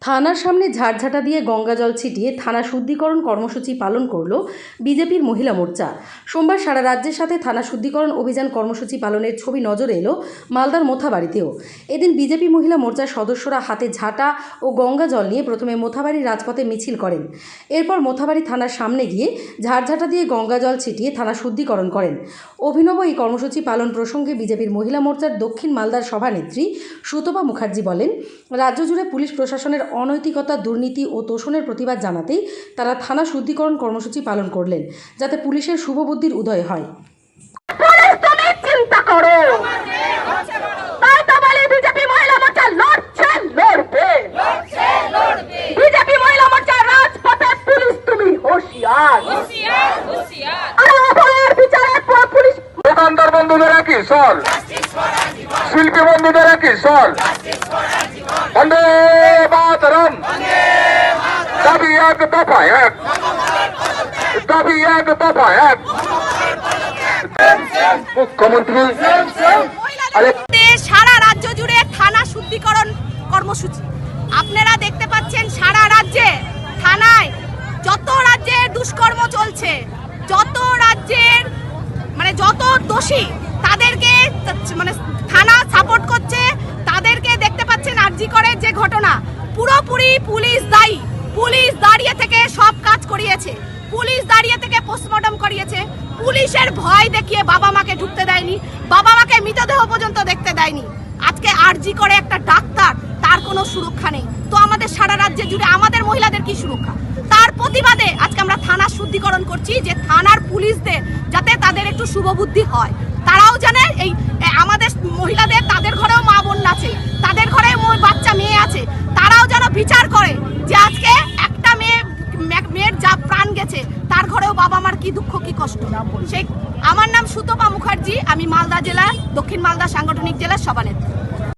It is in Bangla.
থানার সামনে ঝাড়ঝাঁটা দিয়ে গঙ্গা জল ছিটিয়ে থানা শুদ্ধিকরণ কর্মসূচি পালন করল বিজেপির মহিলা মোর্চা। সোমবার সারা রাজ্যের সাথে থানা শুদ্ধিকরণ অভিযান কর্মসূচি পালনের ছবি নজরে এলো মালদার মোথাবাড়িতেও। এদিন বিজেপি মহিলা মোর্চার সদস্যরা হাতে ঝাঁটা ও গঙ্গা জল নিয়ে প্রথমে মোথাবাড়ির রাজপথে মিছিল করেন। এরপর মোথাবাড়ি থানার সামনে গিয়ে ঝাড়ঝাঁটা দিয়ে গঙ্গা জল ছিটিয়ে থানা শুদ্ধিকরণ করেন। অভিনব এই কর্মসূচি পালন প্রসঙ্গে বিজেপির মহিলা মোর্চার দক্ষিণ মালদার সভানেত্রী সুতপা মুখার্জি বলেন, রাজ্য জুড়ে পুলিশ প্রশাসনের অনৈতিকতা, দুর্নীতি ও তোষণের প্রতিবাদ জানাতেই তারা থানা শুদ্ধিকরণ কর্মসূচি পালন করলেন, যাতে পুলিশের শুভবুদ্ধির উদয় হয়। চিন্তা করো, তাই তো বলি বিজেপি মহিলা মোর্চা লড়ছে, লড়বে। বিজেপি মহিলা মোর্চা রাজপথে পুলিশ তুমি হুঁশিয়ার। আর অভয়ের বিচারের পর পুলিশ দোকানদার বন্ধুদের একই সল, শিল্পী বন্ধুদের একই সল, বন্দে মাতরম, দাবি এক দফা এক, দাবি এক দফা এক। মুখ্যমন্ত্রী সারা রাজ্য জুড়ে থানা শুদ্ধিকরণ কর্মসূচি আপনারা দেখতে পাচ্ছেন। সারা রাজ্যে থানায় যত রাজ্যের দুষ্কর্ম চলছে, যত রাজ্যের যত দোষী তাদেরকে থানা সাপোর্ট করছে। তাদেরকে দেখতে পাচ্ছেন আরজি করে যে ঘটনা, পুরোপুরি পুলিশ দায়ী। পুলিশ দাঁড়িয়ে থেকে সব কাজ করিয়েছে, পুলিশ দাঁড়িয়ে থেকে পোস্টমর্টম করিয়েছে। পুলিশের ভয় দেখিয়ে বাবা মাকে ঢুকতে দেয়নি, বাবা মাকে মৃতদেহ পর্যন্ত দেখতে দেয়নি। আজকে আরজি করে একটা ডাক্তার, তার কোনো সুরক্ষা নেই। তো আমাদের সারা রাজ্যে জুড়ে আমাদের মহিলাদের কি সুরক্ষা? তার প্রতিবাদে আজকে আমরা থানা শুদ্ধিকরণ করছি, যে থানার পুলিশদের যাতে তাদের একটু শুভবুদ্ধি হয়। তারাও জানে এই আমাদের মহিলাদের, তাদের ঘরেও মা বোন আছে, তাদের ঘরে বাচ্চা মেয়ে আছে, তারাও যেন বিচার করে যে আজকে একটা মেয়ের যা প্রাণ গেছে, তার ঘরেও বাবা মার কি দুঃখ, কি কষ্ট। সেই আমার নাম সুতপা মুখার্জি, আমি মালদা জেলা, দক্ষিণ মালদা সাংগঠনিক জেলার সভানেত্রী।